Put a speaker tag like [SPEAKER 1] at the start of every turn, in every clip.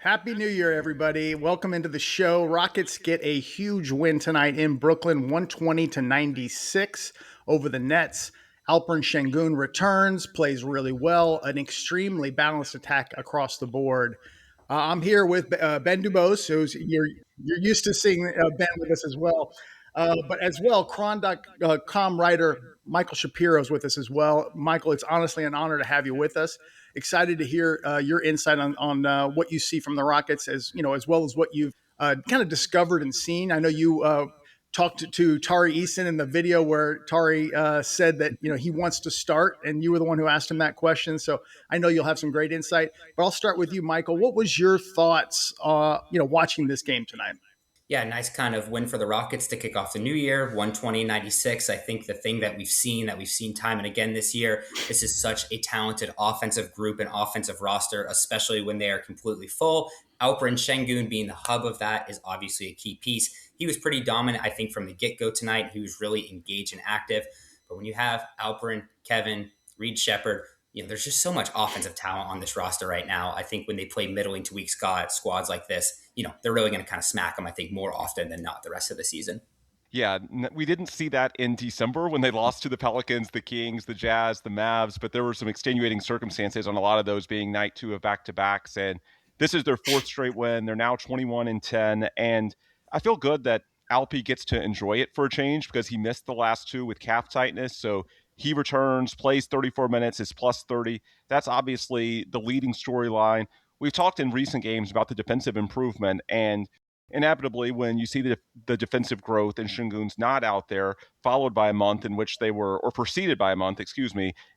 [SPEAKER 1] Happy New Year, everybody. Welcome into the show. Rockets get a huge win tonight in Brooklyn, 120-96 over the Nets. Alperen Sengun returns, plays really well, an extremely balanced attack across the board. I'm here with Ben DuBose, who's you're used to seeing Ben with us as well. But as well, Cron.com writer Michael Shapiro is with us as well. Michael, it's honestly an honor to have you with us. Excited to hear your insight on what you see from the Rockets, as you know, as well as what you've kind of discovered and seen. I know you talked to Tari Eason in the video where Tari said that he wants to start, and you were the one who asked him that question. So I know you'll have some great insight. But I'll start with you, Michael. What was your thoughts, watching this game tonight?
[SPEAKER 2] Yeah, nice kind of win for the Rockets to kick off the new year, 120-96. I think the thing that we've seen time and again this year, this is such a talented offensive group and offensive roster, especially when they are completely full. Alperen Sengun being the hub of that is obviously a key piece. He was pretty dominant, I think, from the get-go tonight. He was really engaged and active. But when you have Alperen, Kevin, Reed Shepherd, there's just so much offensive talent on this roster right now. I think when they play middling to weak squads like this, they're really going to kind of smack them, I think, more often than not the rest of the season.
[SPEAKER 3] Yeah, we didn't see that in December when they lost to the Pelicans, the Kings, the Jazz, the Mavs, but there were some extenuating circumstances on a lot of those, being night two of back-to-backs, and this is their fourth straight win. They're now 21-10, and I feel good that Alpi gets to enjoy it for a change because he missed the last two with calf tightness, so he returns, plays 34 minutes, is plus 30. That's obviously the leading storyline. We've talked in recent games about the defensive improvement, and inevitably, when you see the defensive growth and Sengun's not out there, followed by a month in which they were, or preceded by a month,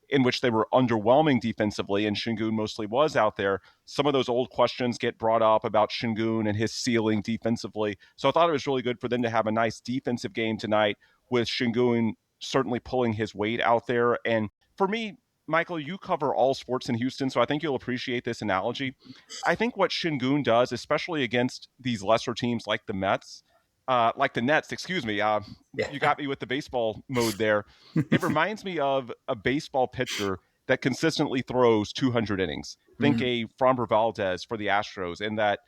[SPEAKER 3] in which they were underwhelming defensively and Sengun mostly was out there, some of those old questions get brought up about Sengun and his ceiling defensively. So I thought it was really good for them to have a nice defensive game tonight with Sengun certainly pulling his weight out there. And for me, Michael, you cover all sports in Houston, so I think you'll appreciate this analogy. I think what Sengun does, especially against these lesser teams like the Nets, you got me with the baseball mode there. It reminds me of a baseball pitcher that consistently throws 200 innings. Think a Framber Valdez for the Astros, in that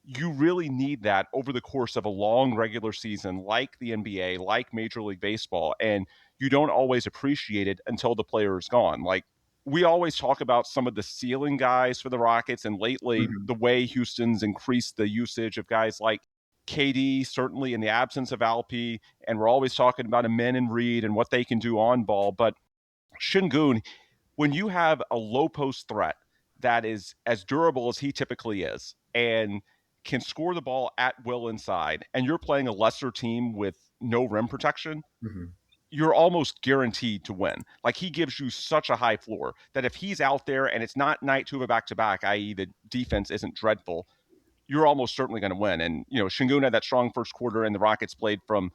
[SPEAKER 3] you really need that over the course of a long regular season, like the NBA, like Major League Baseball, and you don't always appreciate it until the player is gone. Like, we always talk about some of the ceiling guys for the Rockets, and lately the way Houston's increased the usage of guys like KD, certainly in the absence of Alpi, and we're always talking about Amen and Reed and what they can do on ball. But Sengun, when you have a low post threat that is as durable as he typically is and can score the ball at will inside, and you're playing a lesser team with no rim protection, you're almost guaranteed to win. Like, he gives you such a high floor that if he's out there and it's not night two of a back-to-back, i.e. the defense isn't dreadful, you're almost certainly going to win. And, Sengun had that strong first quarter, and the Rockets played from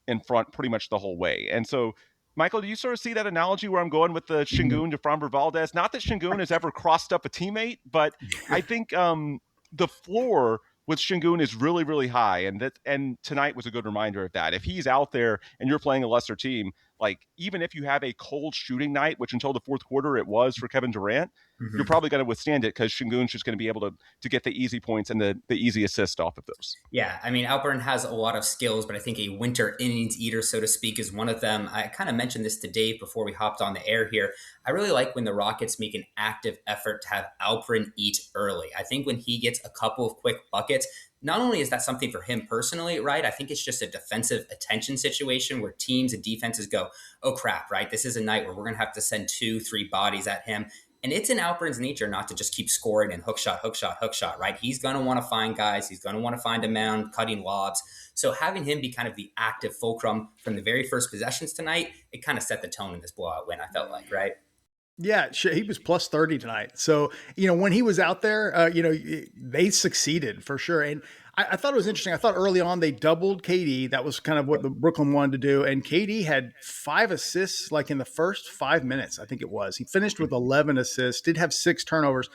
[SPEAKER 3] in front pretty much the whole way. And so, Michael, do you sort of see that analogy where I'm going with the Sengun to Framber Valdez? Not that Sengun has ever crossed up a teammate, but I think the floor with Sengun is really, really high, and tonight was a good reminder of that. If he's out there and you're playing a lesser team, like, even if you have a cold shooting night, which until the fourth quarter it was for Kevin Durant, you're probably going to withstand it because Sengun's just going to be able to get the easy points and the easy assist off of those.
[SPEAKER 2] Yeah, I mean, Alperen has a lot of skills, but I think a winter innings eater, so to speak, is one of them. I kind of mentioned this to Dave before we hopped on the air here. I really like when the Rockets make an active effort to have Alperen eat early. I think when he gets a couple of quick buckets, not only is that something for him personally, right? I think it's just a defensive attention situation where teams and defenses go, oh crap, right? This is a night where we're going to have to send 2-3 bodies at him. And it's in Alperen's nature not to just keep scoring and hook shot, right? He's going to want to find guys. He's going to want to find a man cutting lobs. So having him be kind of the active fulcrum from the very first possessions tonight, it kind of set the tone in this blowout win, I felt like, right?
[SPEAKER 1] Yeah, he was plus 30 tonight. So, when he was out there, they succeeded for sure. And I thought it was interesting. I thought early on they doubled KD. That was kind of what the Brooklyn wanted to do. And KD had 5 assists like in the first 5 minutes, I think it was. He finished with 11 assists, did have 6 turnovers.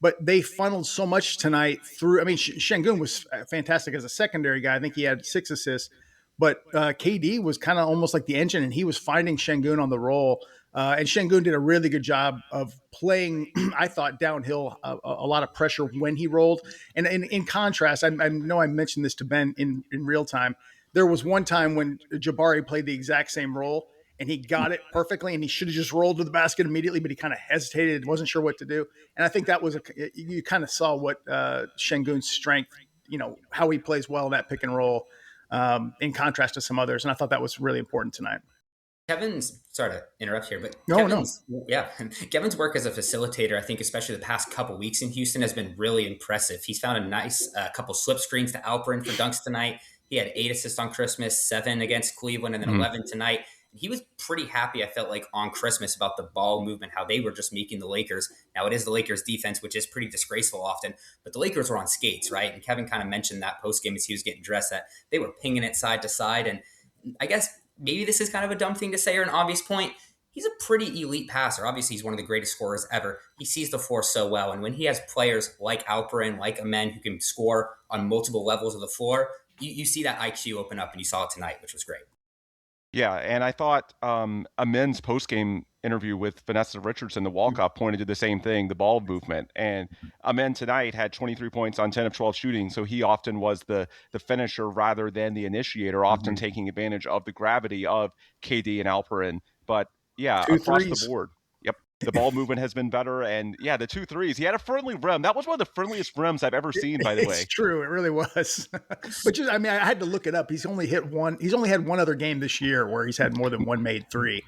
[SPEAKER 1] But they funneled so much tonight through. I mean, Sengun was fantastic as a secondary guy. I think he had 6 assists. But KD was kind of almost like the engine, and he was finding Sengun on the roll. And Sengun did a really good job of playing, I thought, downhill, a lot of pressure when he rolled. And in contrast, I know I mentioned this to Ben in real time. There was one time when Jabari played the exact same role and he got it perfectly, and he should have just rolled to the basket immediately, but he kind of hesitated, wasn't sure what to do. And I think that was you kind of saw what Sengun's strength, how he plays well in that pick and roll, in contrast to some others. And I thought that was really important tonight.
[SPEAKER 2] Kevin's, sorry to interrupt here, but
[SPEAKER 1] No.
[SPEAKER 2] Kevin's work as a facilitator, I think, especially the past couple weeks in Houston, has been really impressive. He's found a nice couple slip screens to Alperen for dunks tonight. He had 8 assists on Christmas, 7 against Cleveland, and then 11 tonight. He was pretty happy, I felt like, on Christmas about the ball movement, how they were just making the Lakers. Now, it is the Lakers defense, which is pretty disgraceful often, but the Lakers were on skates, right? And Kevin kind of mentioned that post-game as he was getting dressed, that they were pinging it side to side. And I guess maybe this is kind of a dumb thing to say or an obvious point. He's a pretty elite passer. Obviously, he's one of the greatest scorers ever. He sees the floor so well. And when he has players like Alperen, like Amen, who can score on multiple levels of the floor, you see that IQ open up, and you saw it tonight, which was great.
[SPEAKER 3] Yeah, and I thought Amen's postgame interview with Vanessa Richardson, the walk-off, pointed to the same thing, the ball movement. And Amen tonight had 23 points on 10 of 12 shooting, so he often was the finisher rather than the initiator, often taking advantage of the gravity of KD and Alperen. But yeah, across the board. Yep. The ball movement has been better. And yeah, the 2 threes. He had a friendly rim. That was one of the friendliest rims I've ever seen, by the way.
[SPEAKER 1] It's true. It really was. But I had to look it up. He's only had one other game this year where he's had more than one made 3.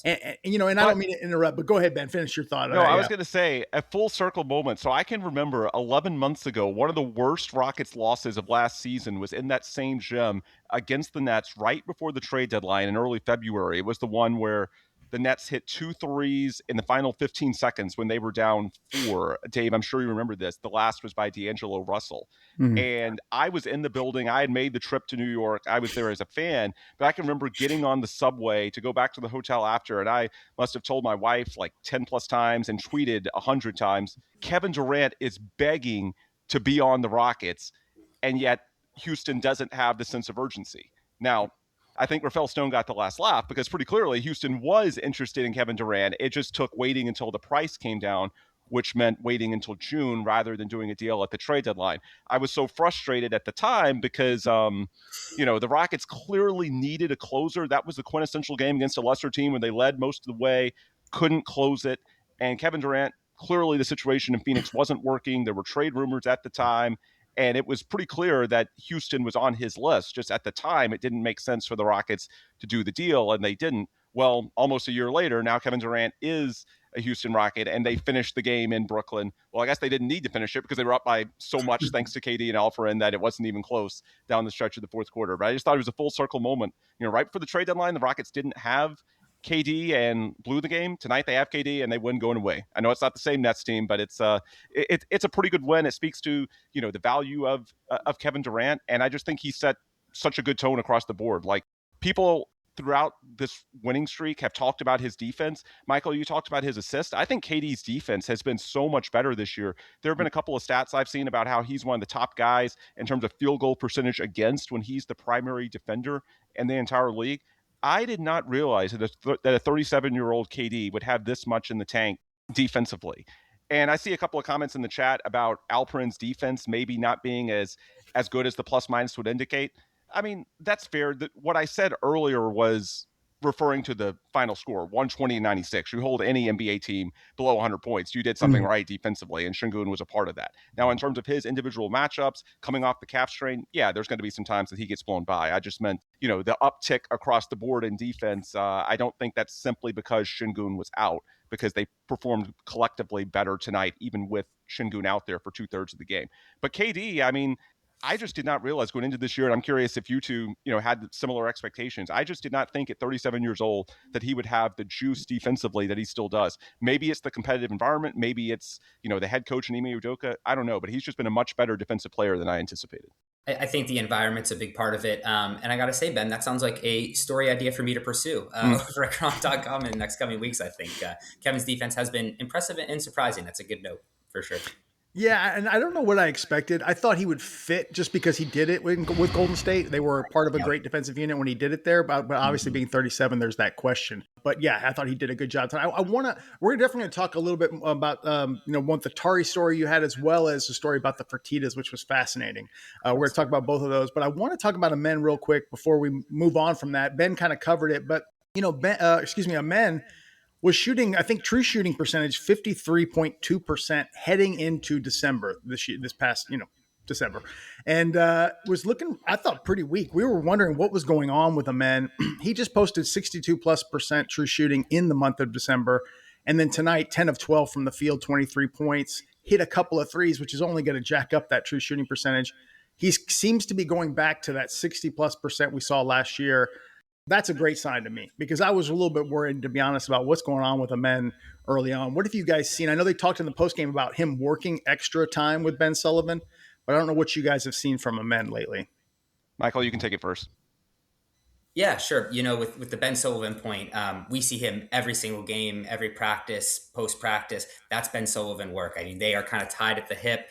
[SPEAKER 1] And I don't mean to interrupt, but go ahead, Ben, finish your thought.
[SPEAKER 3] No, I was going to say a full circle moment. So I can remember 11 months ago, one of the worst Rockets losses of last season was in that same gym against the Nets right before the trade deadline in early February. It was the one where the Nets hit 2 threes in the final 15 seconds when they were down 4. Dave, I'm sure you remember this. The last was by D'Angelo Russell. And I was in the building. I had made the trip to New York. I was there as a fan. But I can remember getting on the subway to go back to the hotel after. And I must have told my wife like 10 plus times and tweeted 100 times, Kevin Durant is begging to be on the Rockets. And yet Houston doesn't have the sense of urgency. Now, I think Rafael Stone got the last laugh because pretty clearly Houston was interested in Kevin Durant. It just took waiting until the price came down, which meant waiting until June rather than doing a deal at the trade deadline. I was so frustrated at the time because, the Rockets clearly needed a closer. That was the quintessential game against a lesser team when they led most of the way, couldn't close it. And Kevin Durant, clearly the situation in Phoenix wasn't working. There were trade rumors at the time. And it was pretty clear that Houston was on his list. Just at the time, it didn't make sense for the Rockets to do the deal, and they didn't. Well, almost a year later, now Kevin Durant is a Houston Rocket, and they finished the game in Brooklyn. Well, I guess they didn't need to finish it because they were up by so much thanks to KD and Alperen that it wasn't even close down the stretch of the fourth quarter. But I just thought it was a full circle moment. Right before the trade deadline, the Rockets didn't have KD and blew the game. Tonight they have KD and they win going away. I know it's not the same Nets team, but it's a pretty good win. It speaks to the value of Kevin Durant, and I just think he set such a good tone across the board. Like, people throughout this winning streak have talked about his defense. Michael, you talked about his assist. I think KD's defense has been so much better this year. There have been a couple of stats I've seen about how he's one of the top guys in terms of field goal percentage against when he's the primary defender in the entire league. I did not realize that a 37-year-old KD would have this much in the tank defensively. And I see a couple of comments in the chat about Alperen's defense maybe not being as good as the plus minus would indicate. I mean, that's fair. What I said earlier was referring to the final score, 120-96. You hold any NBA team below 100 points, you did something right defensively, and Sengun was a part of that. Now, in terms of his individual matchups, coming off the calf strain, yeah, there's going to be some times that he gets blown by. I just meant, the uptick across the board in defense. I don't think that's simply because Sengun was out, because they performed collectively better tonight, even with Sengun out there for 2/3 of the game. But KD, I mean, I just did not realize going into this year, and I'm curious if you two, had similar expectations. I just did not think at 37 years old that he would have the juice defensively that he still does. Maybe it's the competitive environment. Maybe it's, the head coach, Ime Udoka. I don't know, but he's just been a much better defensive player than I anticipated.
[SPEAKER 2] I think the environment's a big part of it. And I got to say, Ben, that sounds like a story idea for me to pursue over at Gronk.com in the next coming weeks, I think. Kevin's defense has been impressive and surprising. That's a good note for sure.
[SPEAKER 1] Yeah, and I don't know what I expected. I thought he would fit just because he did it with Golden State. They were part of a
[SPEAKER 2] Yep.
[SPEAKER 1] great defensive unit when he did it there, but obviously
[SPEAKER 2] Mhm.
[SPEAKER 1] being 37, there's that question. But yeah, I thought he did a good job. I want to. We're definitely going to talk a little bit about one the Tari story you had as well as the story about the Fertitas, which was fascinating. We're going to talk about both of those, but I want to talk about Amen real quick before we move on from that. Ben kind of covered it, but Amen was shooting, I think, true shooting percentage 53.2% heading into December this past, December, and was looking, I thought, pretty weak. We were wondering what was going on with him, man. He just posted 62+% true shooting in the month of December, and then tonight 10 of 12 from the field, 23 points, hit a couple of threes, which is only going to jack up that true shooting percentage. He seems to be going back to that 60+% we saw last year. That's a great sign to me because I was a little bit worried, to be honest, about what's going on with Amen early on. What have you guys seen? I know they talked in the postgame about him working extra time with Ben Sullivan, but I don't know what you guys have seen from Amen lately.
[SPEAKER 3] Michael, you can take it first.
[SPEAKER 2] Yeah, sure. With the Ben Sullivan point, we see him every single game, every practice, post practice. That's Ben Sullivan work. I mean, they are kind of tied at the hip.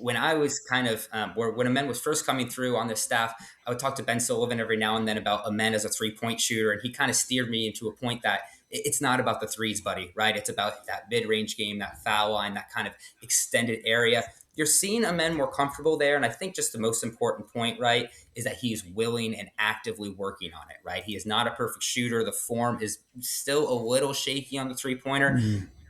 [SPEAKER 2] When I was when Amen was first coming through on this staff, I would talk to Ben Sullivan every now and then about Amen as a 3-point shooter, and he kind of steered me into a point that it's not about the threes, buddy, right? It's about that mid range game, that foul line, that kind of extended area. You're seeing Amen more comfortable there, and I think just the most important point, right, is that he's willing and actively working on it, right? He is not a perfect shooter. The form is still a little shaky on the three-pointer,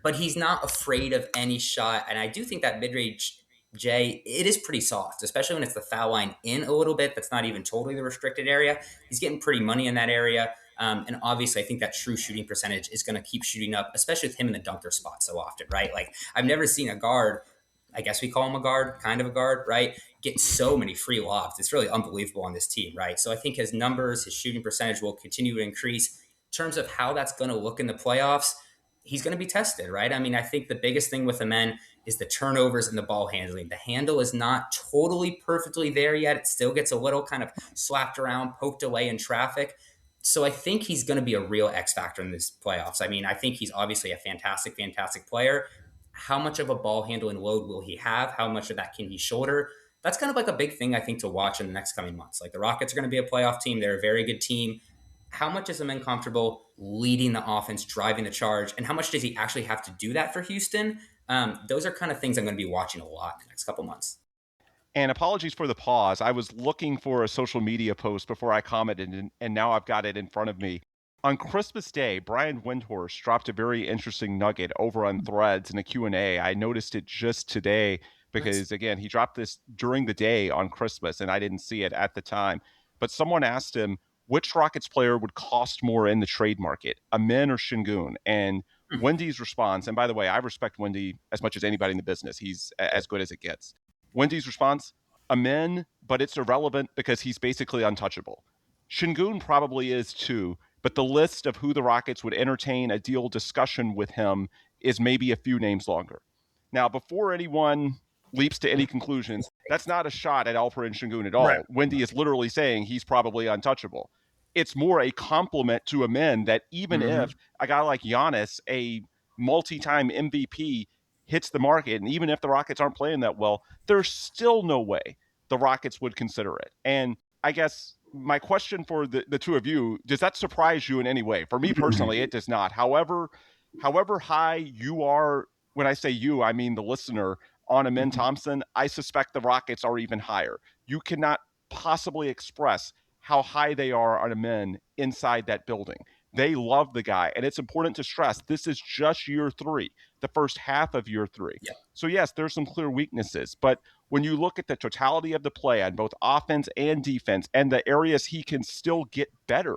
[SPEAKER 2] but he's not afraid of any shot. And I do think that mid-range Jay, it is pretty soft, especially when it's the foul line in a little bit. That's not even totally the restricted area. He's getting pretty money in that area. And obviously, I think that true shooting percentage is going to keep shooting up, especially with him in the dunker spot so often, right? Like, I've never seen a guard, I guess we call him a guard, kind of a guard, right, get so many free lobs. It's really unbelievable on this team, right? So I think his numbers, his shooting percentage will continue to increase. In terms of how that's going to look in the playoffs, he's going to be tested, right? I mean, I think the biggest thing with the men is the turnovers and the ball handling. The handle is not totally perfectly there yet. It still gets a little kind of slapped around, poked away in traffic. So I think he's going to be a real X factor in these playoffs. I mean, I think he's obviously a fantastic, fantastic player. How much of a ball handling load will he have? How much of that can he shoulder? That's kind of like a big thing, I think, to watch in the next coming months. Like, the Rockets are going to be a playoff team. They're a very good team. How much is Amen comfortable leading the offense, driving the charge, and how much does he actually have to do that for Houston? Those are kind of things I'm going to be watching a lot in the next couple months.
[SPEAKER 3] And apologies for the pause. I was looking for a social media post before I commented, and now I've got it in front of me. On Christmas Day, Brian Windhorst dropped a very interesting nugget over on Threads in a Q&A. I noticed it just today because, again, he dropped this during the day on Christmas, and I didn't see it at the time. But someone asked him, which Rockets player would cost more in the trade market, Amen or Sengun? And Wendy's response, and by the way, I respect Wendy as much as anybody in the business. He's as good as it gets. Wendy's response, Amen, but it's irrelevant because he's basically untouchable. Sengun probably is too, but the list of who the Rockets would entertain a deal discussion with him is maybe a few names longer. Now, before anyone leaps to any conclusions, that's not a shot at Alperen Sengun at all.
[SPEAKER 1] Right.
[SPEAKER 3] Wendy is literally saying he's probably untouchable. It's more a compliment to Amen that even if a guy like Giannis, a multi-time MVP, hits the market, and even if the Rockets aren't playing that well, there's still no way the Rockets would consider it. And I guess my question for the two of you, does that surprise you in any way? For me personally, it does not. However high you are, when I say you, I mean the listener, on Amen Thompson, I suspect the Rockets are even higher. You cannot possibly express how high they are on Amen inside that building. They love the guy, and it's important to stress this is just year 3, the first half of year 3.
[SPEAKER 2] Yeah.
[SPEAKER 3] So yes, there's some clear weaknesses, but when you look at the totality of the play on both offense and defense and the areas he can still get better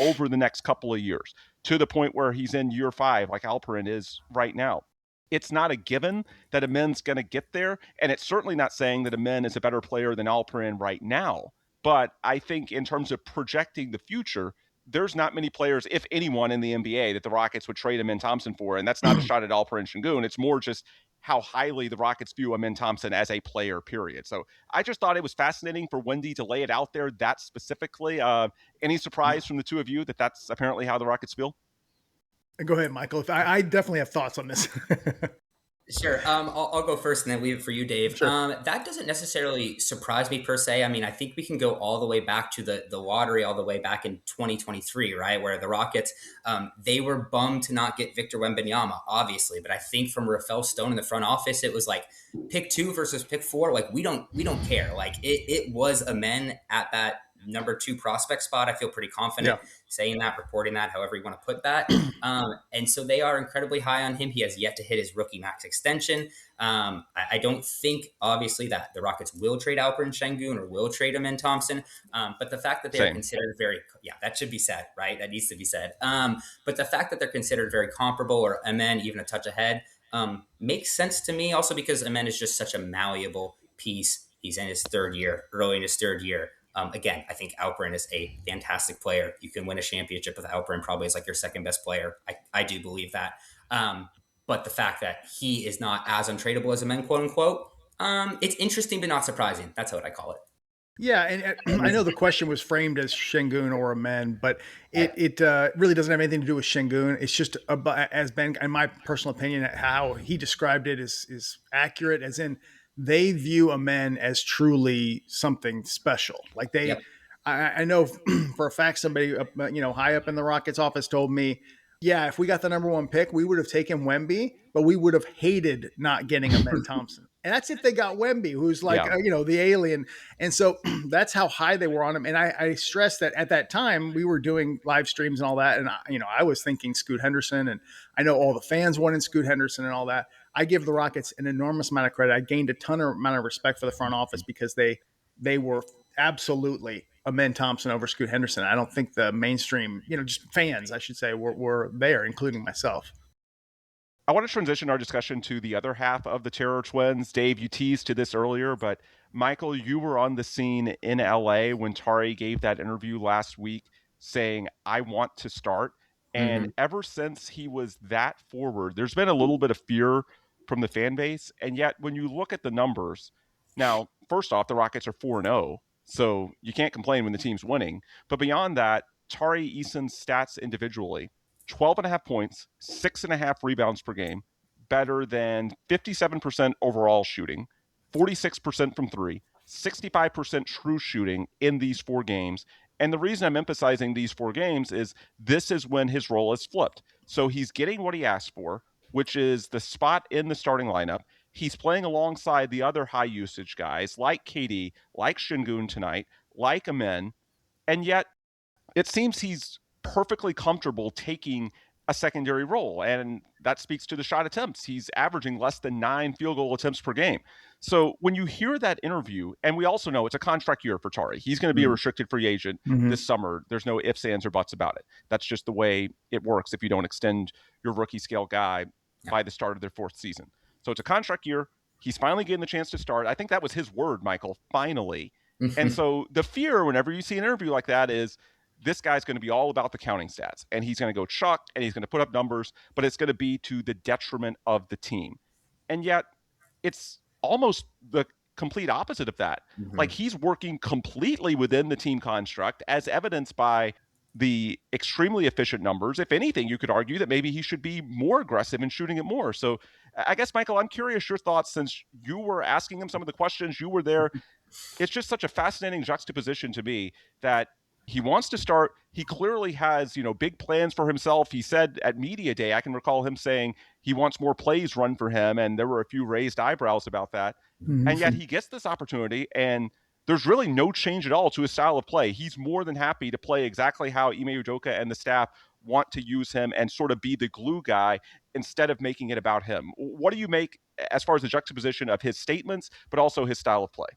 [SPEAKER 3] over the next couple of years, to the point where he's in year 5, like Alperen is right now, it's not a given that Amen's going to get there, and it's certainly not saying that Amen is a better player than Alperen right now. But I think in terms of projecting the future, there's not many players, if anyone, in the NBA that the Rockets would trade Amen Thompson for, and that's not a shot at Alperen Sengun. It's more just how highly the Rockets view Amen Thompson as a player, period. So I just thought it was fascinating for Wendy to lay it out there that specifically. Any surprise from the two of you that that's apparently how the Rockets feel?
[SPEAKER 1] Go ahead, Michael. I definitely have thoughts on this.
[SPEAKER 2] Sure. I'll go first and then leave it for you, Dave.
[SPEAKER 1] Sure.
[SPEAKER 2] That doesn't necessarily surprise me per se. I mean, I think we can go all the way back to the lottery, all the way back in 2023, right? Where the Rockets, they were bummed to not get Victor Wembanyama, obviously. But I think from Rafael Stone in the front office, it was like pick 2 versus pick 4. Like, we don't care. Like, it was a men at that number 2 prospect spot. I feel pretty confident saying that, reporting that, however you want to put that. And so they are incredibly high on him. He has yet to hit his rookie max extension. I don't think, obviously, that the Rockets will trade Alperen Sengun or will trade him in Thompson. But the fact that they're considered that should be said, right? That needs to be said. But the fact that they're considered very comparable, or Amen even a touch ahead, makes sense to me, also because Amen is just such a malleable piece. He's in his early in his third year. Again, I think Alperen is a fantastic player. You can win a championship with Alperen probably as like your second best player. I do believe that. But the fact that he is not as untradeable as a man, quote unquote, it's interesting but not surprising. That's what I call it.
[SPEAKER 1] Yeah, and I know the question was framed as Sengun or Amen, but it really doesn't have anything to do with Sengun. It's just about, as Ben, in my personal opinion, how he described it is accurate, as in they view Amen as truly something special. Like I know for a fact somebody high up in the Rockets office told me, yeah, if we got the number 1 pick, we would have taken Wemby, but we would have hated not getting Amen Thompson. And that's if they got Wemby, who's like, the alien. And so that's how high they were on him. And I stress that at that time we were doing live streams and all that. And, I was thinking Scoot Henderson, and I know all the fans wanted Scoot Henderson and all that. I give the Rockets an enormous amount of credit. I gained a ton of amount of respect for the front office because they were absolutely Amen Thompson over Scoot Henderson. I don't think the mainstream, just fans, I should say, were there, including myself.
[SPEAKER 3] I want to transition our discussion to the other half of the Terror Twins. Dave, you teased to this earlier, but Michael, you were on the scene in LA when Tari gave that interview last week saying, I want to start. And ever since he was that forward, there's been a little bit of fear from the fan base. And yet when you look at the numbers, now, first off, the Rockets are 4-0, so you can't complain when the team's winning. But beyond that, Tari Eason's stats individually, 12.5 points, 6.5 rebounds per game, better than 57% overall shooting, 46% from 3, 65% true shooting in these 4 games. And the reason I'm emphasizing these 4 games is this is when his role is flipped. So he's getting what he asked for, which is the spot in the starting lineup. He's playing alongside the other high usage guys like KD, like Sengun tonight, like Amen. And yet it seems he's perfectly comfortable taking a secondary role. And that speaks to the shot attempts. He's averaging less than 9 field goal attempts per game. So when you hear that interview, and we also know it's a contract year for Tari. He's going to be a restricted free agent this summer. There's no ifs, ands, or buts about it. That's just the way it works if you don't extend your rookie scale guy by the start of their 4th season. So it's a contract year. He's finally getting the chance to start. I think that was his word, Michael, finally. And so the fear whenever you see an interview like that is this guy's going to be all about the counting stats, and he's going to go chuck, and he's going to put up numbers, but it's going to be to the detriment of the team. And yet it's almost the complete opposite of that. Like, he's working completely within the team construct, as evidenced by the extremely efficient numbers. If anything, you could argue that maybe he should be more aggressive in shooting it more. So I guess, Michael, I'm curious your thoughts, since you were asking him some of the questions, you were there. It's just such a fascinating juxtaposition to me that he wants to start. He clearly has, big plans for himself. He said at media day, I can recall him saying he wants more plays run for him. And there were a few raised eyebrows about that. And yet he gets this opportunity, and there's really no change at all to his style of play. He's more than happy to play exactly how Ime Udoka and the staff want to use him and sort of be the glue guy instead of making it about him. What do you make as far as the juxtaposition of his statements, but also his style of play?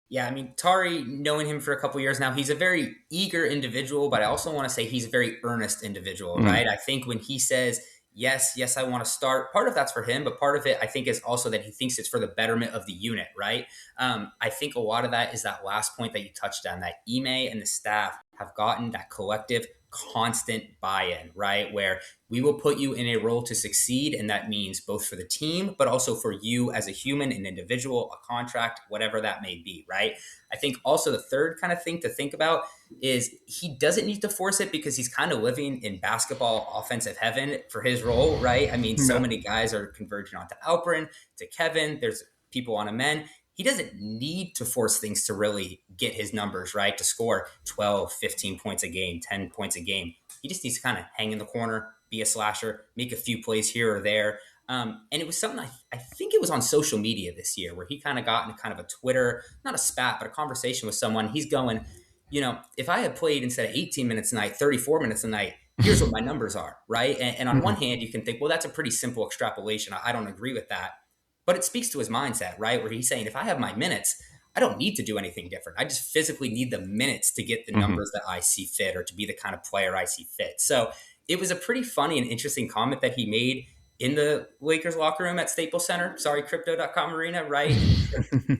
[SPEAKER 2] Yeah, I mean, Tari, knowing him for a couple years now, he's a very eager individual, but I also want to say he's a very earnest individual, right? I think when he says, yes, I want to start, part of that's for him, but part of it, I think, is also that he thinks it's for the betterment of the unit, right? I think a lot of that is that last point that you touched on, that Ime and the staff have gotten that collective constant buy-in, right? Where we will put you in a role to succeed. And that means both for the team, but also for you as a human, an individual, a contract, whatever that may be, right? I think also the third kind of thing to think about is he doesn't need to force it because he's kind of living in basketball offensive heaven for his role, right? I mean, so many guys are converging onto Alperen, to Kevin. There's people on Amen. He doesn't need to force things to really get his numbers, right? To score 12, 15 points a game, 10 points a game. He just needs to kind of hang in the corner, be a slasher, make a few plays here or there. And it was something I think it was on social media this year where he kind of got into kind of a Twitter, not a spat, but a conversation with someone. He's going, if I had played instead of 18 minutes a night, 34 minutes a night, here's what my numbers are, right? And on one hand, you can think, well, that's a pretty simple extrapolation. I don't agree with that. But it speaks to his mindset, right? Where he's saying, if I have my minutes, I don't need to do anything different. I just physically need the minutes to get the numbers that I see fit or to be the kind of player I see fit. So it was a pretty funny and interesting comment that he made in the Lakers locker room at Staples Center. Sorry, Crypto.com Arena, right?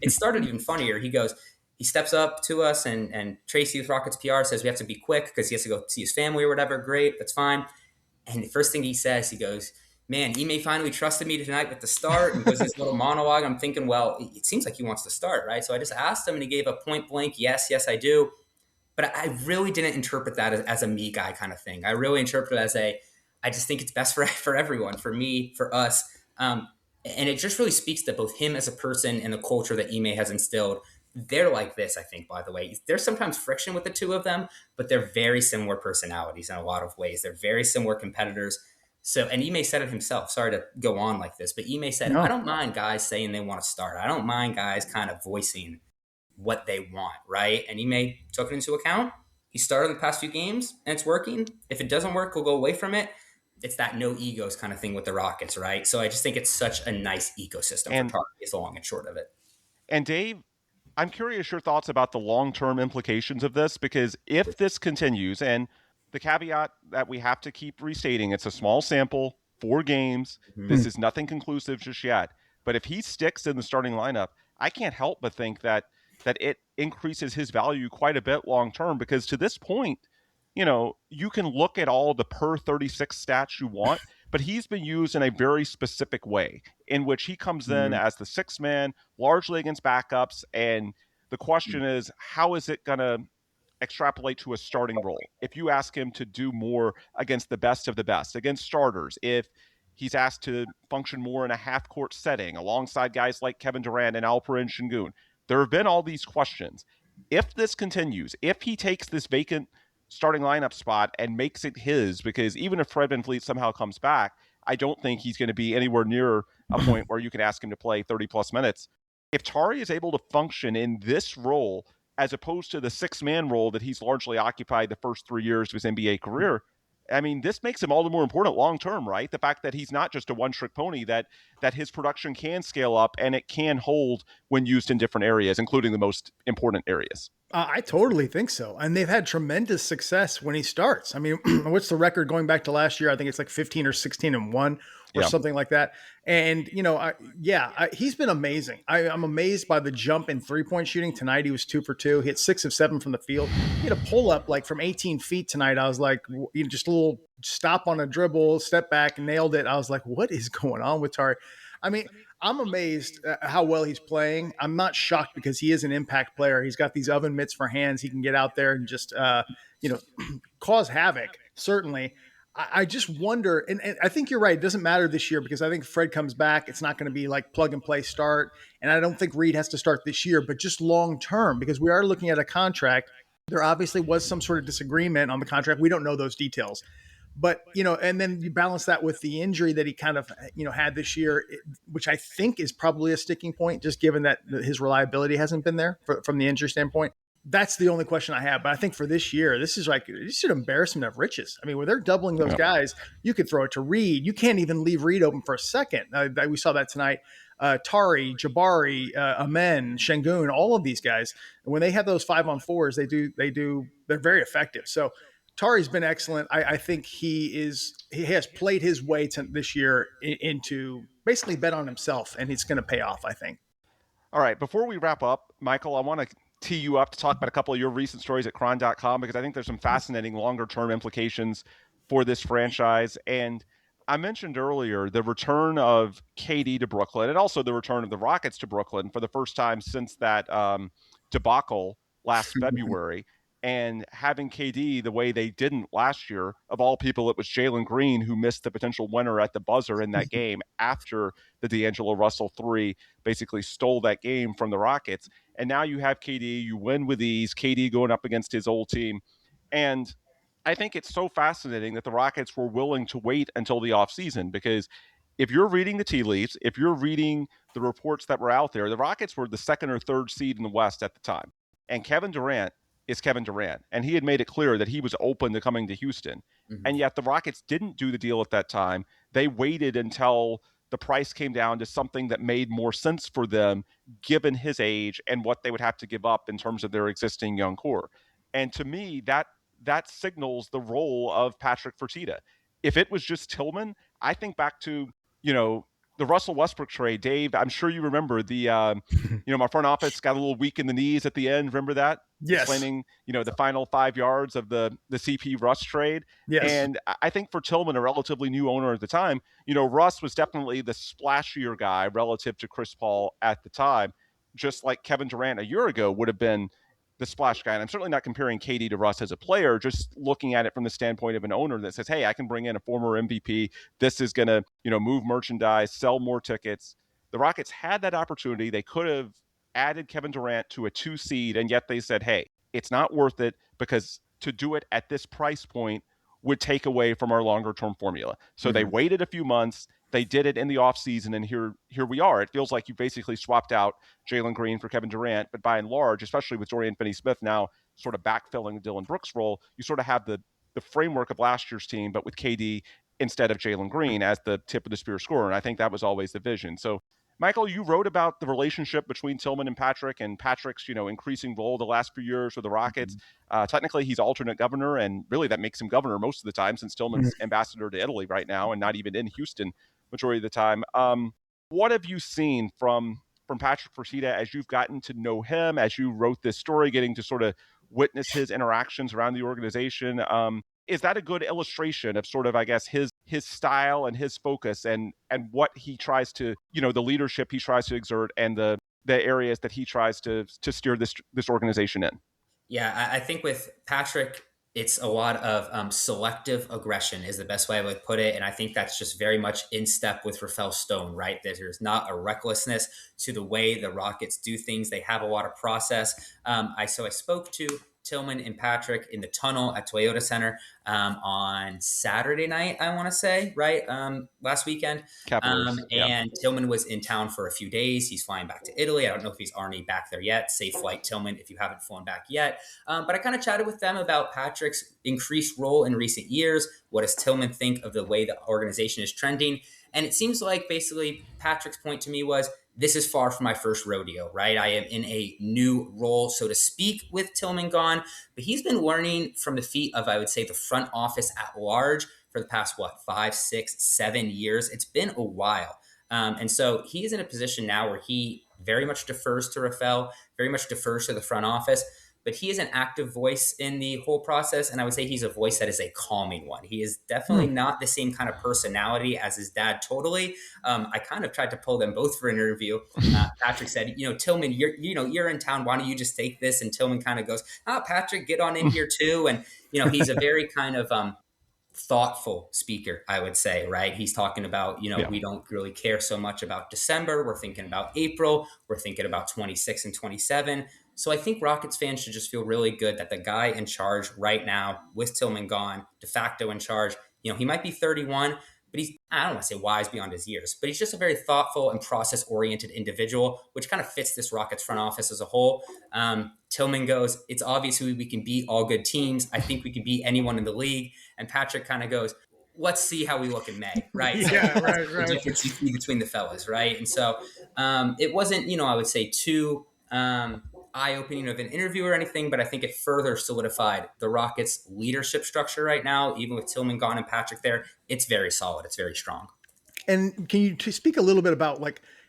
[SPEAKER 2] It started even funnier. He steps up to us and Tracy with Rockets PR says we have to be quick because he has to go see his family or whatever. Great, that's fine. And the first thing he says, he goes, man, Ime finally trusted me tonight with the start, and was this little monologue. I'm thinking, well, it seems like he wants to start, right? So I just asked him, and he gave a point blank, yes, I do. But I really didn't interpret that as a me guy kind of thing. I really interpreted it as I just think it's best for everyone, for me, for us. And it just really speaks to both him as a person and the culture that Ime has instilled. They're like this, I think, by the way. There's sometimes friction with the two of them, but they're very similar personalities in a lot of ways. They're very similar competitors. So, and Ime said it himself. Sorry to go on like this, but Ime said, I don't mind guys saying they want to start. I don't mind guys kind of voicing what they want, right? And Ime took it into account. He started the past few games, and it's working. If it doesn't work, we'll go away from it. It's that no egos kind of thing with the Rockets, right? So I just think it's such a nice ecosystem for Tari is the long and short of it.
[SPEAKER 3] And Dave, I'm curious your thoughts about the long-term implications of this, because if this continues, and the caveat that we have to keep restating, it's a small sample, 4 games. This is nothing conclusive just yet. But if he sticks in the starting lineup, I can't help but think that it increases his value quite a bit long-term, because to this point, you can look at all the per 36 stats you want, but he's been used in a very specific way in which he comes in as the 6th man, largely against backups. And the question is, how is it going to extrapolate to a starting role? If you ask him to do more against the best of the best, against starters, if he's asked to function more in a half-court setting alongside guys like Kevin Durant and Alperen Sengun, there have been all these questions. If this continues, if he takes this vacant starting lineup spot and makes it his, because even if Fred VanVleet somehow comes back, I don't think he's going to be anywhere near a point where you can ask him to play 30-plus minutes. If Tari is able to function in this role as opposed to the 6-man role that he's largely occupied the first 3 years of his NBA career, I mean, this makes him all the more important long-term, right? The fact that he's not just a one-trick pony, that his production can scale up and it can hold when used in different areas, including the most important areas.
[SPEAKER 1] I totally think so. And they've had tremendous success when he starts. I mean, what's the record going back to last year? I think it's like 15 or 16-1 or something like that. And, he's been amazing. I'm amazed by the jump in 3-point shooting. Tonight he was 2 for 2. He hit 6 of 7 from the field. He had a pull up like from 18 feet tonight. I was like, just a little stop on a dribble, step back, nailed it. I was like, what is going on with Tari? I mean, I'm amazed at how well he's playing. I'm not shocked because he is an impact player. He's got these oven mitts for hands. He can get out there and just, cause havoc, certainly. I just wonder, and I think you're right. It doesn't matter this year because I think Fred comes back. It's not going to be like plug and play start. And I don't think Reed has to start this year, but just long term, because we are looking at a contract. There obviously was some sort of disagreement on the contract. We don't know those details. But, and then you balance that with the injury that he kind of, had this year, which I think is probably a sticking point, just given that his reliability hasn't been there from the injury standpoint. That's the only question I have. But I think for this year, this is an embarrassment of riches. I mean, when they're doubling those guys, you could throw it to Reed. You can't even leave Reed open for a second. We saw that tonight. Tari, Jabari, Amen, Sengun, all of these guys. And when they have those 5-on-4s, they're very effective. So Tari's been excellent. I think he has played his way this year into basically bet on himself, and it's going to pay off, I think.
[SPEAKER 3] All right. Before we wrap up, Michael, I want to tee you up to talk about a couple of your recent stories at cron.com, because I think there's some fascinating longer-term implications for this franchise. And I mentioned earlier the return of KD to Brooklyn, and also the return of the Rockets to Brooklyn for the first time since that debacle last February. And having KD the way they didn't last year, of all people, it was Jalen Green who missed the potential winner at the buzzer in that game after the D'Angelo Russell three basically stole that game from the Rockets. And now you have KD, you win with ease, KD going up against his old team. And I think it's so fascinating that the Rockets were willing to wait until the offseason, because if you're reading the tea leaves, if you're reading the reports that were out there, the Rockets were the second or third seed in the West at the time. And Kevin Durant is Kevin Durant. And he had made it clear that he was open to coming to Houston. Mm-hmm. And yet the Rockets didn't do the deal at that time. They waited until the price came down to something that made more sense for them, given his age and what they would have to give up in terms of their existing young core. And to me, that signals the role of Patrick Fertitta. If it was just Tillman, I think back to, the Russell Westbrook trade. Dave, I'm sure you remember my front office got a little weak in the knees at the end. Remember that?
[SPEAKER 1] Yes.
[SPEAKER 3] Explaining, the final 5 yards of the CP Russ trade.
[SPEAKER 1] Yes.
[SPEAKER 3] And I think for Tillman, a relatively new owner at the time, Russ was definitely the splashier guy relative to Chris Paul at the time, just like Kevin Durant a year ago would have been the splash guy. And I'm certainly not comparing KD to Russ as a player, just looking at it from the standpoint of an owner that says, hey, I can bring in a former MVP. This is going to, move merchandise, sell more tickets. The Rockets had that opportunity. They could have added Kevin Durant to a 2 seed, and yet they said, hey, it's not worth it, because to do it at this price point would take away from our longer term formula. So they waited a few months. They did it in the offseason, and here we are. It feels like you basically swapped out Jalen Green for Kevin Durant, but by and large, especially with Dorian Finney-Smith now sort of backfilling the Dillon Brooks role, you sort of have the framework of last year's team, but with KD instead of Jalen Green as the tip of the spear scorer. And I think that was always the vision. So, Michael, you wrote about the relationship between Tillman and Patrick's, increasing role the last few years with the Rockets. Technically, he's alternate governor, and really that makes him governor most of the time, since Tillman's ambassador to Italy right now and not even in Houston majority of the time. What have you seen from Patrick Fertitta as you've gotten to know him, as you wrote this story, getting to sort of witness his interactions around the organization? Is that a good illustration of sort of, I guess, his style and his focus and what he tries to, the leadership he tries to exert and the areas that he tries to steer this organization in?
[SPEAKER 2] Yeah, I think with Patrick, it's a lot of selective aggression is the best way I would put it. And I think that's just very much in step with Rafael Stone, right? There's not a recklessness to the way the Rockets do things. They have a lot of process. I spoke to Tillman and Patrick in the tunnel at Toyota Center on Saturday night, I want to say, right? Last weekend. And Tillman was in town for a few days. He's flying back to Italy. I don't know if he's already back there yet. Safe flight, Tillman, if you haven't flown back yet. But I kind of chatted with them about Patrick's increased role in recent years. What does Tillman think of the way the organization is trending? And it seems like basically Patrick's point to me was, this is far from my first rodeo, right? I am in a new role, so to speak, with Tillman gone, but he's been learning from the feet of, I would say, the front office at large for the past, 5, 6, 7 years. It's been a while. And so he is in a position now where he very much defers to Rafael, very much defers to the front office, but he is an active voice in the whole process. And I would say he's a voice that is a calming one. He is definitely not the same kind of personality as his dad, totally. I kind of tried to pull them both for an interview. Patrick said, Tillman, you're in town. Why don't you just take this? And Tillman kind of goes, Patrick, get on in here too. And, he's a very kind of thoughtful speaker, I would say, right? He's talking about, we don't really care so much about December. We're thinking about April. We're thinking about 26 and 27. So I think Rockets fans should just feel really good that the guy in charge right now, with Tillman gone, de facto in charge, he might be 31, but I don't want to say wise beyond his years, but he's just a very thoughtful and process-oriented individual, which kind of fits this Rockets front office as a whole. Tillman goes, it's obvious we can beat all good teams. I think we can beat anyone in the league. And Patrick kind of goes, let's see how we look in May, right? So right. The difference you see between the fellas, right? And so it wasn't, I would say too eye-opening of an interview or anything, but I think it further solidified the Rockets' leadership structure right now, even with Tillman gone and Patrick there. It's very solid. It's very strong.
[SPEAKER 1] And can you speak a little bit about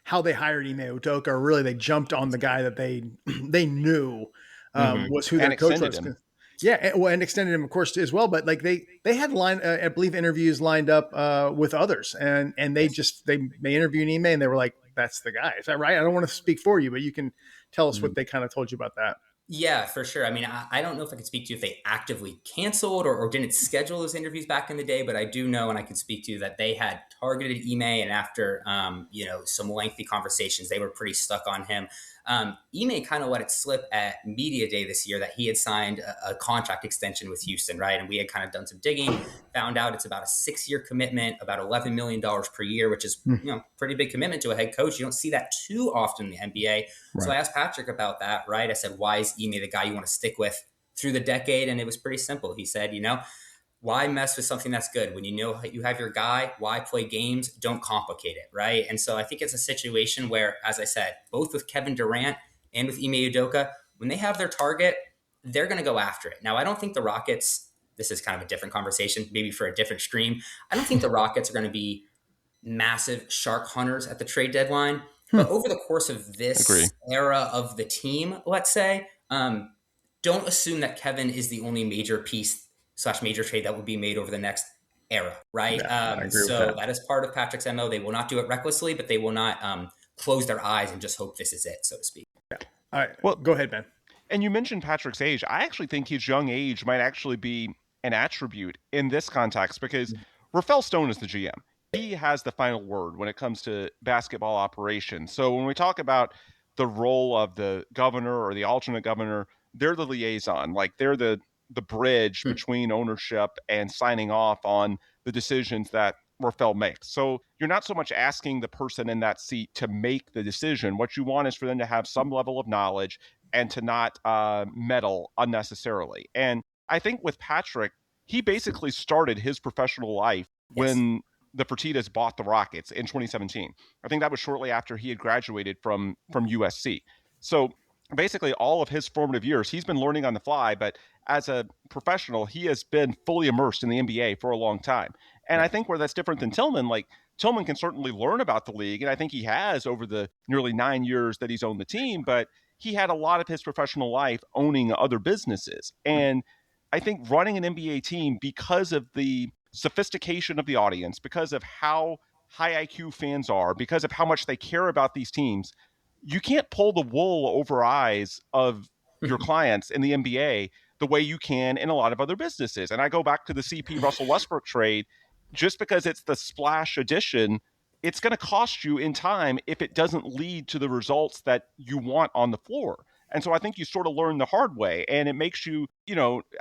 [SPEAKER 1] how they hired Ime Udoka, or really they jumped on the guy that they knew was who
[SPEAKER 3] And
[SPEAKER 1] their coach
[SPEAKER 3] extended
[SPEAKER 1] was.
[SPEAKER 3] him.
[SPEAKER 1] Yeah, and extended him, of course, as well. But like they had I believe, interviews lined up with others, and they interviewed Ime, and they were like, "That's the guy." Is that right? I don't want to speak for you, but you can tell us what they kind of told you about that.
[SPEAKER 2] Yeah, for sure. I mean, I don't know if I could speak to if they actively canceled or didn't schedule those interviews back in the day, but I do know, and I can speak to, that they had targeted Ime, and after some lengthy conversations, they were pretty stuck on him. Ime kind of let it slip at media day this year that he had signed a contract extension with Houston, right? And we had kind of done some digging, found out it's about a 6-year commitment, about $11 million per year, which is pretty big commitment to a head coach. You don't see that too often in the NBA. Right. So I asked Patrick about that, right? I said, why is Ime the guy you want to stick with through the decade? And it was pretty simple. He said, why mess with something that's good? When you know you have your guy, why play games? Don't complicate it, right? And so I think it's a situation where, as I said, both with Kevin Durant and with Ime Udoka, when they have their target, they're going to go after it. Now, I don't think the Rockets, this is kind of a different conversation, maybe for a different stream. I don't think the Rockets are going to be massive shark hunters at the trade deadline. But over the course of this era of the team, let's say, don't assume that Kevin is the only major piece / major trade that will be made over the next era, right?
[SPEAKER 1] Yeah,
[SPEAKER 2] so that is part of Patrick's MO. They will not do it recklessly, but they will not close their eyes and just hope this is it, so to speak.
[SPEAKER 1] Yeah. All right. Well, go ahead, Ben.
[SPEAKER 3] And you mentioned Patrick's age. I actually think his young age might actually be an attribute in this context, because Rafael Stone is the GM. He has the final word when it comes to basketball operations. So when we talk about the role of the governor or the alternate governor, they're the liaison. Like, they're the bridge between ownership and signing off on the decisions that Rafael makes. So you're not so much asking the person in that seat to make the decision. What you want is for them to have some level of knowledge and to not meddle unnecessarily. And I think with Patrick, he basically started his professional life when the Fertittas bought the Rockets in 2017. I think that was shortly after he had graduated from USC. So basically all of his formative years, he's been learning on the fly, but as a professional, he has been fully immersed in the NBA for a long time. And I think where that's different than Tillman, like, Tillman can certainly learn about the league, and I think he has over the nearly 9 years that he's owned the team, but he had a lot of his professional life owning other businesses. And I think running an NBA team, because of the sophistication of the audience, because of how high IQ fans are, because of how much they care about these teams, you can't pull the wool over eyes of your clients in the NBA the way you can in a lot of other businesses. And I go back to the CP Russell Westbrook trade. Just because it's the splash edition, it's going to cost you in time if it doesn't lead to the results that you want on the floor. And so I think you sort of learn the hard way, and it makes you,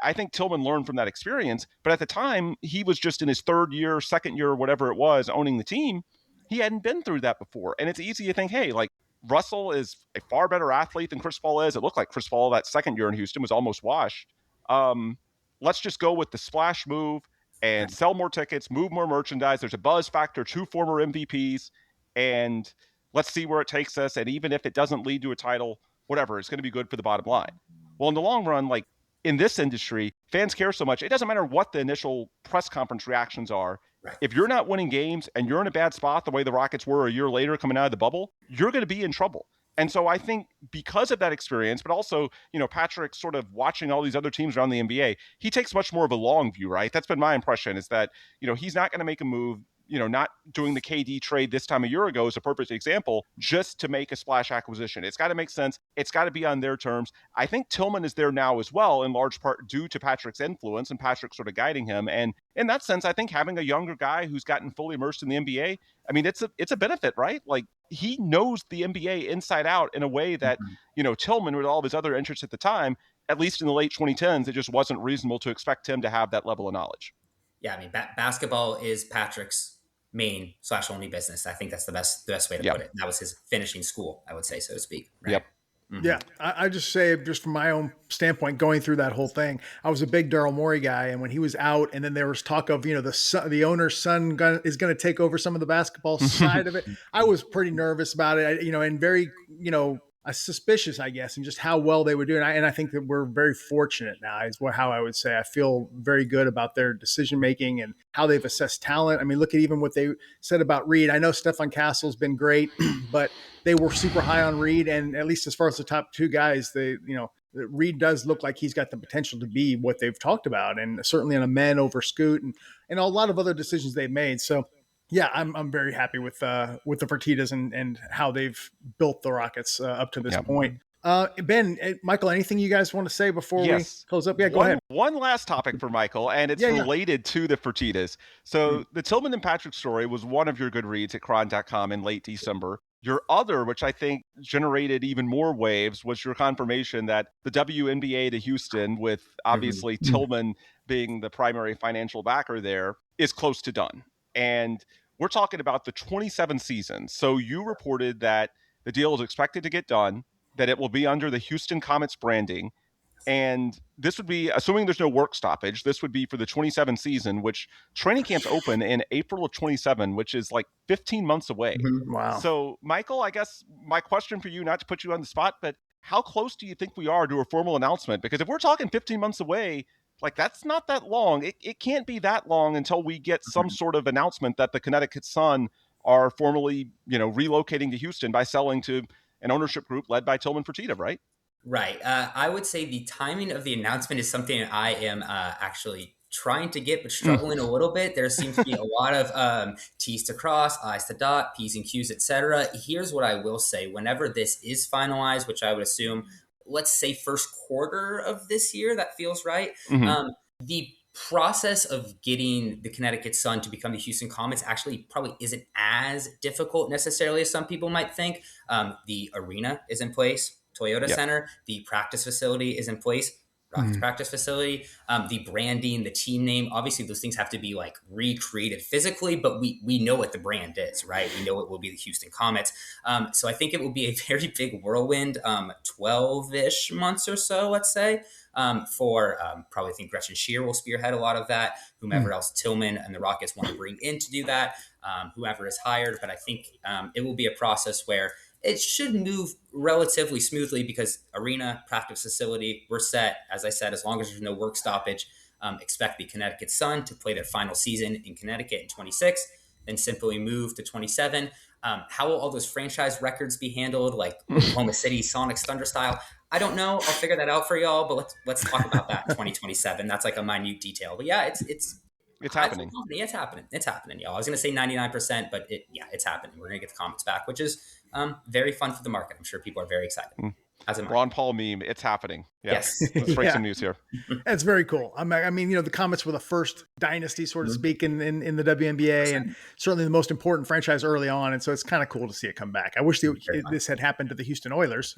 [SPEAKER 3] I think Tillman learned from that experience, but at the time he was just in his third year, second year, whatever it was, owning the team. He hadn't been through that before. And it's easy to think, hey, like, Russell is a far better athlete than Chris Paul is. It looked like Chris Paul that second year in Houston was almost washed. Let's just go with the splash move and sell more tickets, move more merchandise. There's a buzz factor, 2 former MVPs, and let's see where it takes us. And even if it doesn't lead to a title, whatever, it's going to be good for the bottom line. Well, in the long run, like, in this industry, fans care so much. It doesn't matter what the initial press conference reactions are. If you're not winning games and you're in a bad spot the way the Rockets were a year later coming out of the bubble, you're going to be in trouble. And so I think because of that experience, but also, Patrick sort of watching all these other teams around the NBA, he takes much more of a long view, right? That's been my impression, is that, he's not going to make a move, not doing the KD trade this time a year ago is a perfect example, just to make a splash acquisition. It's got to make sense. It's got to be on their terms. I think Tillman is there now as well, in large part due to Patrick's influence and Patrick sort of guiding him. And in that sense, I think having a younger guy who's gotten fully immersed in the NBA, I mean, it's a benefit, right? Like, he knows the NBA inside out in a way that, Tillman, with all of his other interests at the time, at least in the late 2010s, it just wasn't reasonable to expect him to have that level of knowledge.
[SPEAKER 2] Yeah, I mean, basketball is Patrick's main / only business. I think that's the best way to put it. That was his finishing school, I would say, so to speak. Right?
[SPEAKER 3] Yep.
[SPEAKER 1] Mm-hmm. Yeah, I just say, just from my own standpoint, going through that whole thing, I was a big Daryl Morey guy, and when he was out, and then there was talk of, the owner's son is going to take over some of the basketball side of it, I was pretty nervous about it. And very, suspicious, I guess, and just how well they would do. And I think that we're very fortunate now is how I would say. I feel very good about their decision making and how they've assessed talent. I mean, look at even what they said about Reed. I know Stefan Castle's been great, but they were super high on Reed. And at least as far as the top two guys, Reed does look like he's got the potential to be what they've talked about, and certainly on a men over Scoot and a lot of other decisions they've made. So yeah, I'm very happy with the Fertittas and how they've built the Rockets up to this point. Ben, Michael, anything you guys want to say before we close up? Yeah, go ahead.
[SPEAKER 3] One last topic for Michael, and it's related to the Fertittas. So the Tillman and Patrick story was one of your good reads at Cron.com in late December. Your other, which I think generated even more waves, was your confirmation that the WNBA to Houston, with obviously Tillman being the primary financial backer there, is close to done. And we're talking about the 27 season. So you reported that the deal is expected to get done, that it will be under the Houston Comets branding. And this would be, assuming there's no work stoppage, this would be for the 27 season, which training camps open in April of 27, which is like 15 months away.
[SPEAKER 1] Wow.
[SPEAKER 3] So, Michael, I guess my question for you, not to put you on the spot, but how close do you think we are to a formal announcement? Because if we're talking 15 months away, like that's not that long. It can't be that long until we get some sort of announcement that the Connecticut Sun are formally, relocating to Houston by selling to an ownership group led by Tillman Fertitta, right?
[SPEAKER 2] Right. I would say the timing of the announcement is something I am actually trying to get, but struggling a little bit. There seems to be a lot of T's to cross, I's to dot, P's and Q's, etc. Here's what I will say. Whenever this is finalized, which I would assume, let's say first quarter of this year, that feels right. The process of getting the Connecticut Sun to become the Houston Comets actually probably isn't as difficult necessarily as some people might think. The arena is in place, Toyota Center. The practice facility is in place, Rockets practice facility. The branding, the team name, obviously those things have to be like recreated physically, but we know what the brand is, right? We know it will be the Houston Comets. So I think it will be a very big whirlwind, 12-ish months or so, let's say. Probably think Gretchen Shear will spearhead a lot of that, whomever else Tillman and the Rockets want to bring in to do that, whoever is hired. But I think it will be a process where it should move relatively smoothly because arena, practice facility, we're set. As I said, as long as there's no work stoppage, expect the Connecticut Sun to play their final season in Connecticut in 26, then simply move to 27. How will all those franchise records be handled, like Oklahoma City, Sonics, Thunder style? I don't know. I'll figure that out for y'all, but let's talk about that in 2027. That's like a minute detail. But yeah, it's
[SPEAKER 3] happening.
[SPEAKER 2] It's happening. It's happening, y'all. I was going to say 99%, but it's happening. We're going to get the Comets back, which is very fun for the market. I'm sure people are very excited. As am I.
[SPEAKER 3] Ron Paul meme, it's happening. Yeah.
[SPEAKER 2] Yes.
[SPEAKER 3] Let's break some news here.
[SPEAKER 1] That's very cool. I mean, the Comets were the first dynasty, so to speak, in the WNBA, and certainly the most important franchise early on. And so it's kind of cool to see it come back. I wish this had happened to the Houston Oilers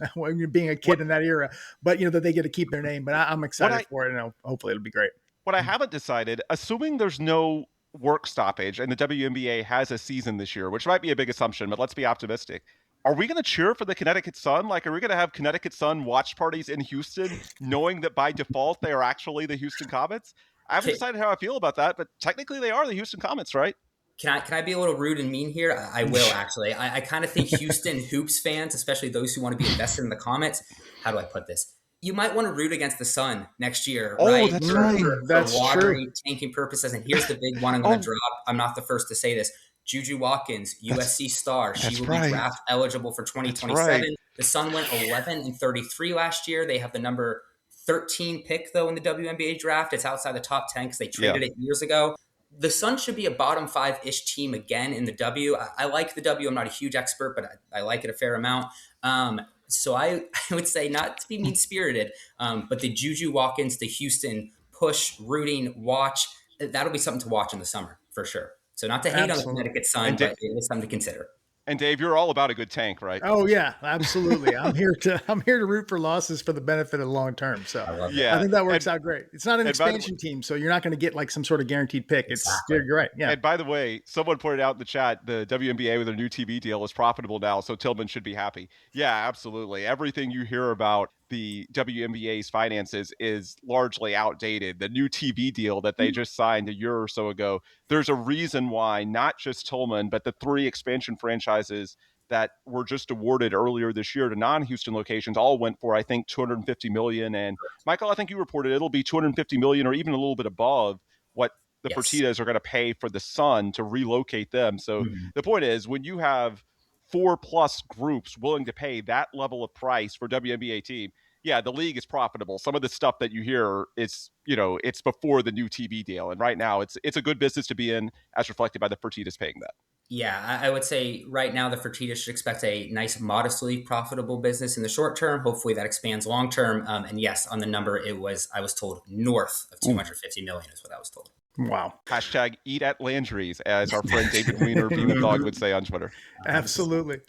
[SPEAKER 1] being a kid in that era, but that they get to keep their name. But I'm excited for it, and hopefully it'll be great.
[SPEAKER 3] What I haven't decided, assuming there's no work stoppage and the WNBA has a season this year, which might be a big assumption, but let's be optimistic. Are we going to cheer for the Connecticut Sun? Like, are we going to have Connecticut Sun watch parties in Houston, knowing that by default they are actually the Houston Comets? I haven't decided how I feel about that, but technically they are the Houston Comets, right?
[SPEAKER 2] Can I be a little rude and mean here? I will, actually. I kind of think Houston Hoops fans, especially those who want to be invested in the Comets, how do I put this? You might want to root against the Sun next year, right?
[SPEAKER 1] That's right. That's
[SPEAKER 2] watery, tanking purposes. And here's the big one I'm going to drop. I'm not the first to say this. Juju Watkins, USC star. She will be draft eligible for 2027. The Sun went 11-33 last year. They have the number 13 pick, though, in the WNBA draft. It's outside the top 10 because they traded it years ago. The Sun should be a bottom 5-ish team again in the W. I like the W. I'm not a huge expert, but I like it a fair amount. So I would say, not to be mean-spirited, but the Juju Watkins, the Houston push, rooting, watch, that'll be something to watch in the summer for sure. So not to hate on the Connecticut Sun, but it is something to consider.
[SPEAKER 3] And Dave, you're all about a good tank, right?
[SPEAKER 1] Oh yeah, absolutely. I'm here to root for losses for the benefit of the long term. So I think that works out great. It's not an expansion team, so you're not going to get like some sort of guaranteed pick. You're right. Yeah.
[SPEAKER 3] And by the way, someone pointed out in the chat the WNBA with their new TV deal is profitable now, so Tillman should be happy. Yeah, absolutely. Everything you hear about the WNBA's finances is largely outdated. The new TV deal that they just signed a year or so ago, there's a reason why not just Tillman, but the 3 expansion franchises that were just awarded earlier this year to non-Houston locations all went for, I think, $250 million. And Michael, I think you reported it'll be $250 million or even a little bit above what the
[SPEAKER 2] Yes.
[SPEAKER 3] Fertittas are going to pay for the Sun to relocate them. So the point is, when you have 4+ groups willing to pay that level of price for WNBA team, yeah, the league is profitable. Some of the stuff that you hear is, it's before the new TV deal. And right now it's a good business to be in, as reflected by the Fertittas paying that.
[SPEAKER 2] Yeah, I would say right now the Fertitta should expect a nice, modestly profitable business in the short term. Hopefully that expands long term. And yes, on the number, I was told north of 250 million is what I was told.
[SPEAKER 1] Wow.
[SPEAKER 3] Hashtag eat at Landry's, as our friend David Weiner, Beaman Dog, would say on Twitter.
[SPEAKER 1] Absolutely.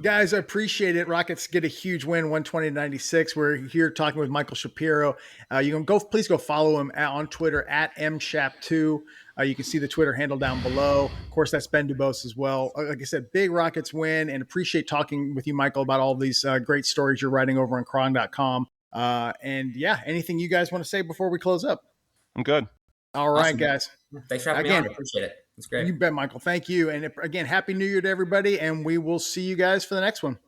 [SPEAKER 1] Guys, I appreciate it. Rockets get a huge win, 120-96. We're here talking with Michael Shapiro. Please go follow him on Twitter at mshap2. You can see the Twitter handle down below. Of course, that's Ben DuBose as well. Like I said, big Rockets win, and appreciate talking with you, Michael, about all these great stories you're writing over on Krong.com. And yeah, anything you guys want to say before we close up?
[SPEAKER 3] I'm good.
[SPEAKER 1] All right,
[SPEAKER 2] Awesome.
[SPEAKER 1] guys.
[SPEAKER 2] Thanks for having me on. I appreciate it. It's great.
[SPEAKER 1] You bet, Michael. Thank you. And again, Happy New Year to everybody, and we will see you guys for the next one.